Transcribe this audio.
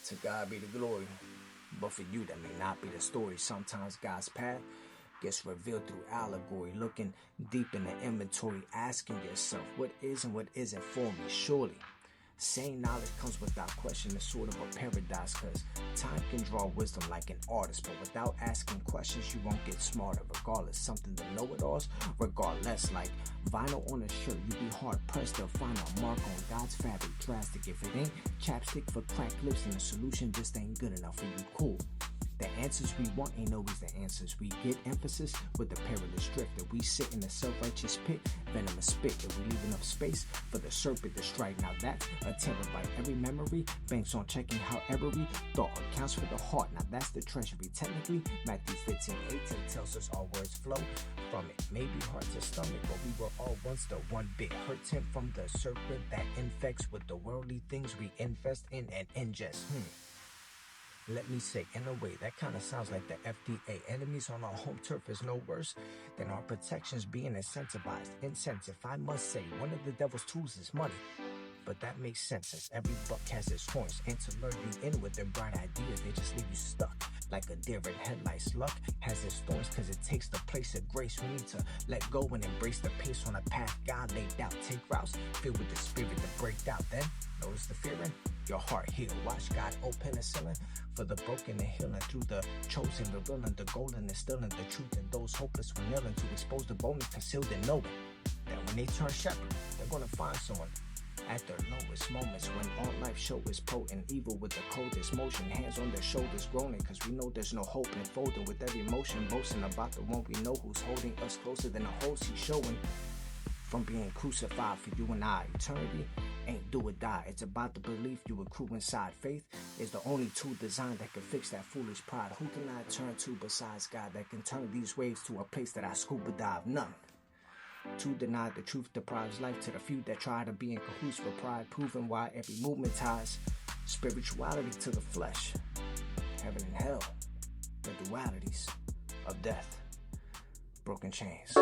To God be the glory. But for you, that may not be the story. Sometimes God's path gets revealed through allegory. Looking deep in the inventory, asking yourself, what is and what isn't for me? Surely, same knowledge comes without question. It's sort of a paradise, cause time can draw wisdom like an artist, but without asking questions you won't get smarter. Regardless, something to know it alls. Regardless, like vinyl on a shirt, you be hard pressed to find a mark on God's fabric. Drastic if it ain't chapstick for cracked lips, and the solution just ain't good enough for you. Cool. The answers we want ain't always the answers we get. Emphasis with the perilous drift that we sit in the self-righteous pit, venomous spit that we leave enough space for the serpent to strike. Now that's a terabyte. Every memory banks on checking how every thought counts for the heart. Now that's the treasury. Technically, Matthew 15:18 tells us our words flow from it. Maybe hard to stomach, but we were all once the one big hurting from the serpent that infects with the worldly things we invest in and ingest. Let me say, in a way, that kind of sounds like the FDA. Enemies on our home turf is no worse than our protections being incentivized. Incentive, I must say, one of the devil's tools is money. But that makes sense, since every buck has its horns. And to lure you in with their bright ideas, they just leave you stuck like a deer in headlights. Luck has its thorns because it takes the place of grace. We need to let go and embrace the pace on a path God laid out. Take routes filled with the spirit to break out. Then notice the fearing, your heart heal. Watch God open a ceiling for the broken and healing. Through the chosen, revealing the golden, instilling the truth in those hopeless when kneeling, to expose the boldness concealed in knowing that when they turn shepherd, they're gonna find someone at their lowest moments, when all life show is potent, evil with the coldest motion, hands on their shoulders groaning, cause we know there's no hope in folding. With every motion boasting about the one we know who's holding us closer than the host he's showing. From being crucified for you and I, eternity ain't do or die. It's about the belief you accrue inside. Faith is the only tool designed that can fix that foolish pride. Who can I turn to besides God that can turn these waves to a place that I scuba dive? None. To deny the truth deprives life to the few that try to be in cahoots with pride, proving why every movement ties spirituality to the flesh. Heaven and hell, the dualities of death, broken chains.